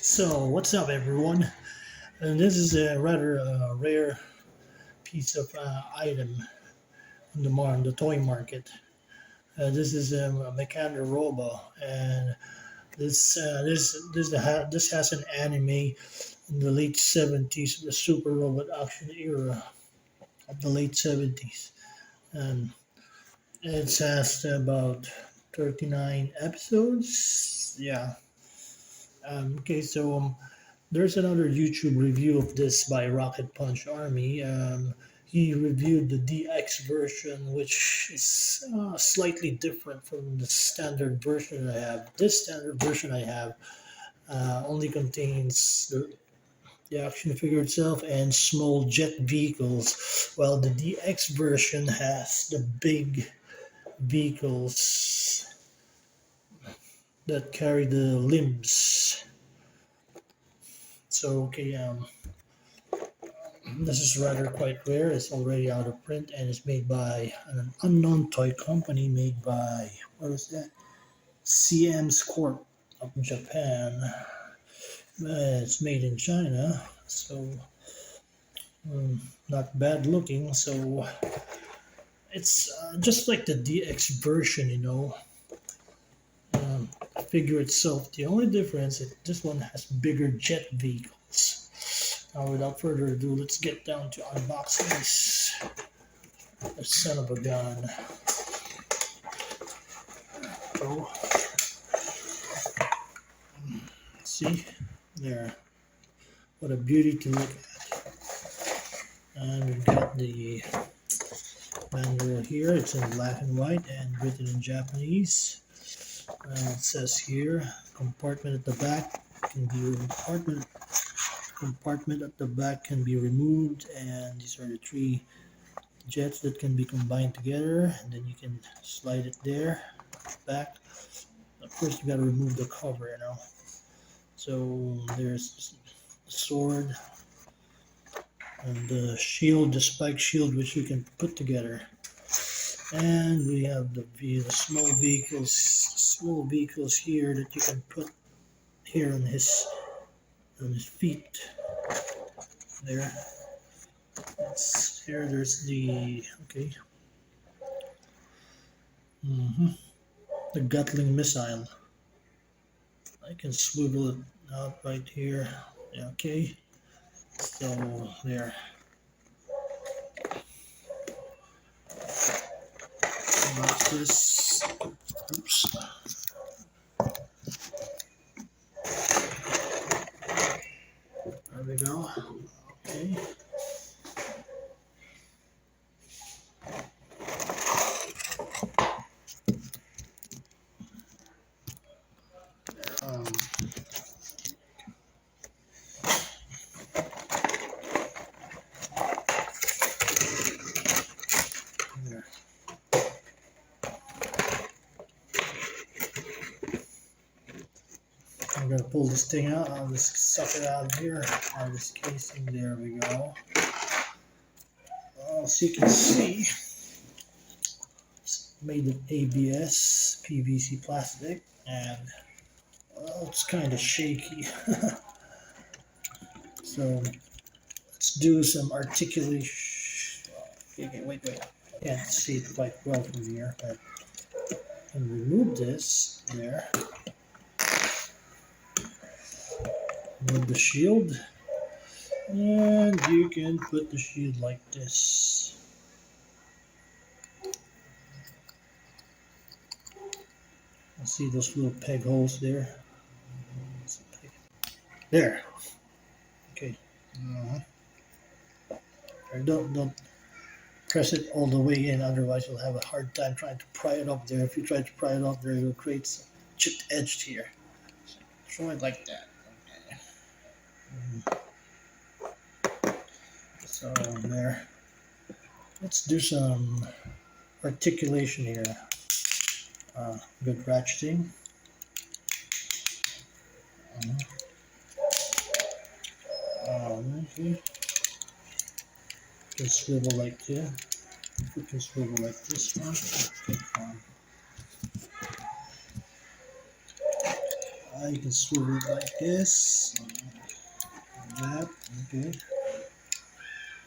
So, what's up, everyone? And this is a rather rare piece of item on the toy market. This is a Mechander robo, and this has an anime in the late '70s, the super robot action era of the late '70s, and it has about 39 episodes. Yeah. Okay, so there's another YouTube review of this by Rocket Punch Army. He reviewed the DX version, which is slightly different from the standard version I have. This standard version I have only contains the action figure itself and small jet vehicles, while the DX version has the big vehicles that carry the limbs. So, okay, this is rather quite rare. It's already out of print and it's made by an unknown toy company made by, what is that? CM's Corp of Japan. It's made in China, so not bad looking. So it's just like the DX version, figure itself. The only difference is this one has bigger jet vehicles. Now, without further ado, let's get down to unboxing this son of a gun. Oh, see there, what a beauty to look at. And we've got the manual here. It's in black and white and written in Japanese. It says here, compartment at the back can be compartment at the back can be removed, and these are the three jets that can be combined together, and then you can slide it there back. But first you got to remove the cover, so there's the sword and the shield, the spike shield, which you can put together. And we have the small vehicles here that you can put here on his feet. There. Here. There's the the Gatling missile. I can swivel it out right here. Yeah, okay. So there. What's this? Oops. There we go. Okay. Um, there. I'm gonna pull this thing out. I'll just suck it out of here. Out of this casing. There we go. As you can see, it's made of ABS PVC plastic, and it's kind of shaky. So let's do some articulation. Okay, wait. I can't see it quite well from here, but I can remove this there. Remove the shield, and you can put the shield like this. See those little peg holes there? There. Okay. Don't press it all the way in, otherwise you'll have a hard time trying to pry it off there. If you try to pry it off there, it will create some chipped edge here. So throw it like that. Okay. So there. Let's do some articulation here. Good ratcheting. Okay. You can swivel like that. You can swivel like this one. Okay, fine. You can swivel it like this. That, okay.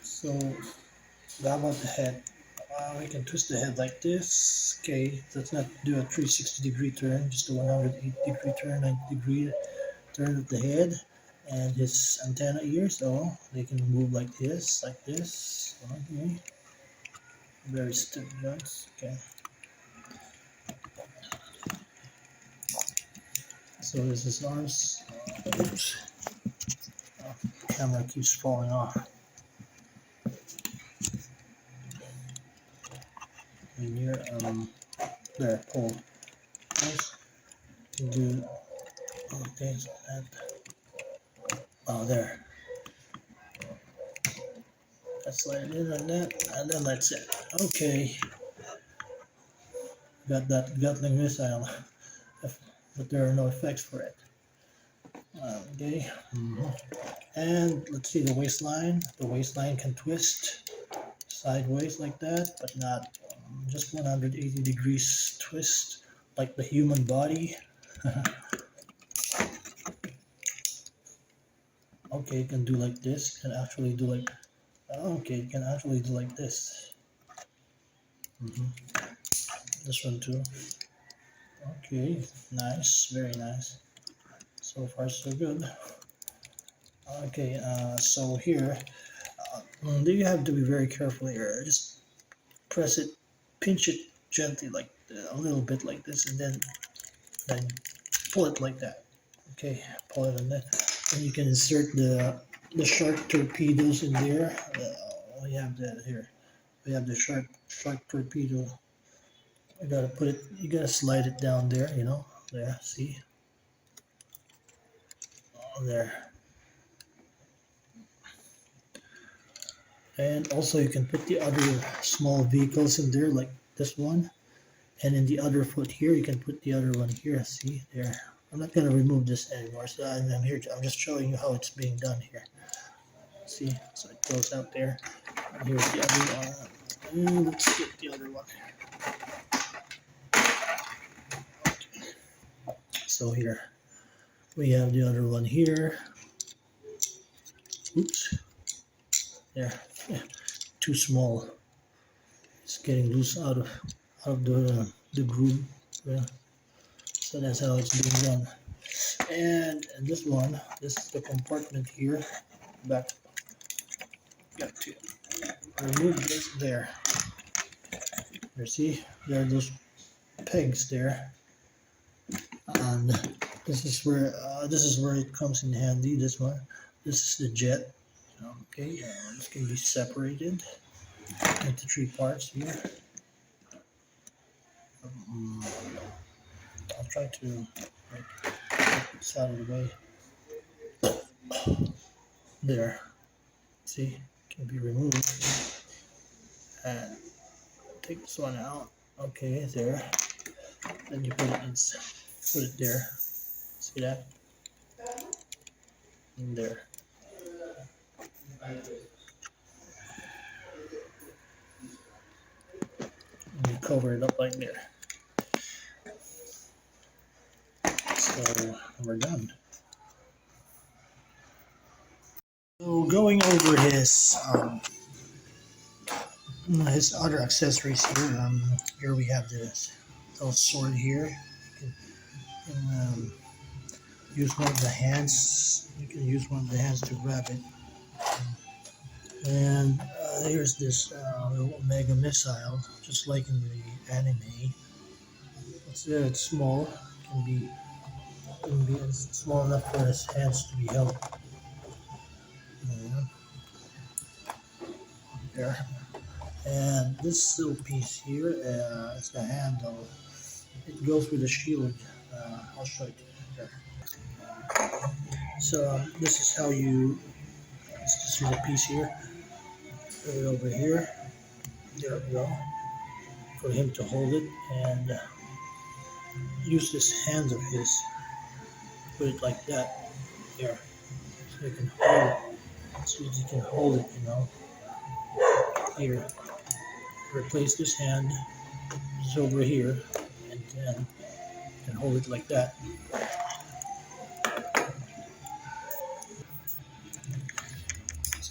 So, how about the head? We can twist the head like this. Okay, let's not do a 360-degree turn, just a 180-degree turn, 90-degree turn of the head. And his antenna ears, so they can move like this, like this. Okay. Very stiff joints. Okay. So this is arms. Oops. Oh, camera keeps falling off. And here, there, pull. Nice. Do okay, so that. Oh, there. Let's slide it in like that, and then that's it. Okay. Got that Gatling missile, but there are no effects for it. Okay. And let's see the waistline. The waistline can twist sideways like that, but not just 180 degrees twist like the human body. Okay, you can do like this. You can actually do like, okay, you can actually do like this. This one too. Okay, nice, very nice. So far so good. Okay, so here, you have to be very careful here. Just press it, pinch it gently, like a little bit like this, and then pull it like that. Okay, pull it on that, and you can insert the shark torpedoes in there. We have that here. We have the shark torpedo. You gotta put it. You gotta slide it down there. You know, there. See, there. And also you can put the other small vehicles in there, like this one. And in the other foot here, you can put the other one here. See there. I'm not gonna remove this anymore. So I'm here. I'm just showing you how it's being done here. See, so it goes out there. And here's the other one. And let's get the other one. Okay. So here we have the other one here. Oops. There. Yeah. Too small. It's getting loose out of the groove. Yeah. So that's how it's being done. And this one, this is the compartment here. Back. Got to remove this there. You see, there are those pegs there, and this is where it comes in handy. This one, this is the jet. Okay, this can be separated into three parts here. I'll try to get this out of the way. There, see, can be removed. And take this one out. Okay, there. Then you put it there. See that? In there. And you cover it up like there. So we're done. So going over his other accessories here. Here we have this little sword here. You can use one of the hands. You can use one of the hands to grab it. And here's this little Omega missile, just like in the anime. It's small. It can be small enough for his hands to be held. Yeah. There. And this little piece here is the handle. It goes with the shield. I'll show it here. So this is how you. It's this little piece here. Put it over here. There we go. For him to hold it and use this hand of his. Put it like that. There. So you can hold it. So you can hold it. You know. Here. Replace this hand. It's over here, and then you can hold it like that.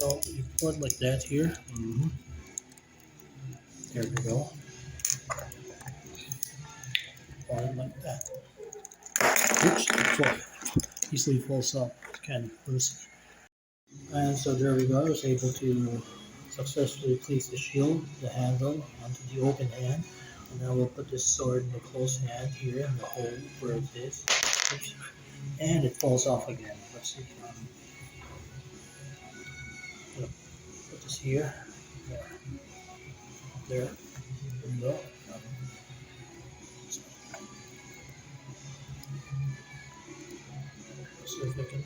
So you put like that here. There we go. Put it like that. Oops, easily falls off. Kind of loose. And so there we go. I was able to successfully place the shield, the handle, onto the open hand. And now we'll put this sword in the closed hand here in the hole where it is. Oops. And it falls off again. Let's see. Gonna put this here. There. There. There we go. So, let's see if we can.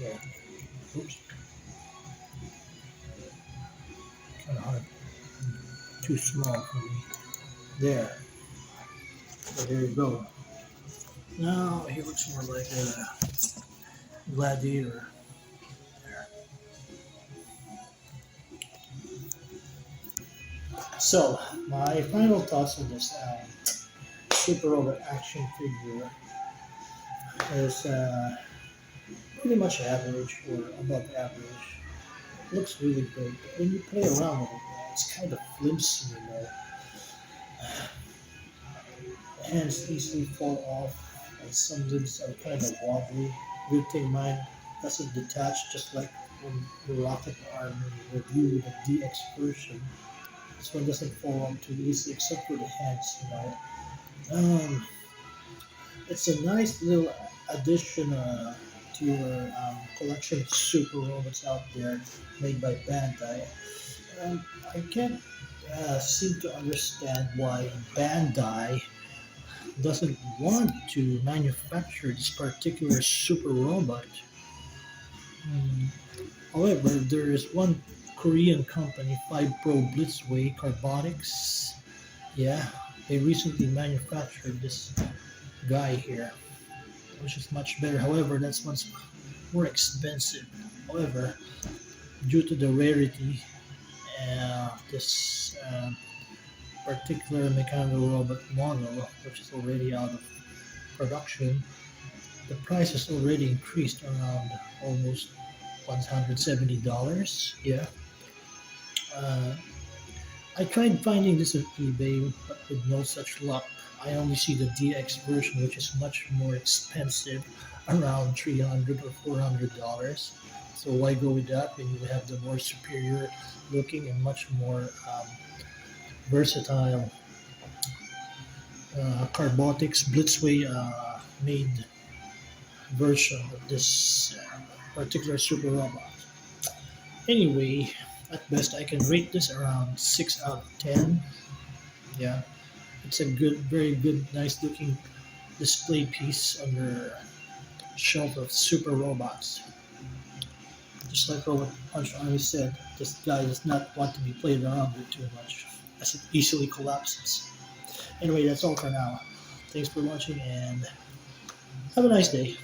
There. Oops. Kind of hard. Too small for me. There. So there you go. Now he looks more like a gladiator. There. So my final thoughts on this Super Robot action figure is pretty much average or above average. Looks really good, but when you play around with it, it's kind of flimsy, you know. Hands easily fall off, and some limbs are kind of wobbly. Good thing mine doesn't detach, just like when the rocket arm reviewed the DX version. This one doesn't fall off too easily, except for the hands, you know. Um, it's a nice little addition to your collection of super robots out there made by Bandai. I can't seem to understand why Bandai doesn't want to manufacture this particular super robot. Hmm. However, there is one Korean company, 5 Pro Blitzway Carbonics. Yeah, they recently manufactured this guy here, which is much better. However, that's much more expensive. However, due to the rarity, this particular Mechander robot model, which is already out of production, the price has already increased around almost $170. Yeah. Uh, I tried finding this on eBay, but with no such luck. I only see the DX version, which is much more expensive, around $300 or $400. So why go with that when you have the more superior looking and much more versatile Carbotics Blitzway made version of this particular super robot. Anyway, at best I can rate this around 6 out of 10. Yeah, it's a good, very good, nice looking display piece on your shelf of super robots. Just like Robot Punch always said, this guy does not want to be played around with too much, as it easily collapses. Anyway, that's all for now. Thanks for watching and have a nice day.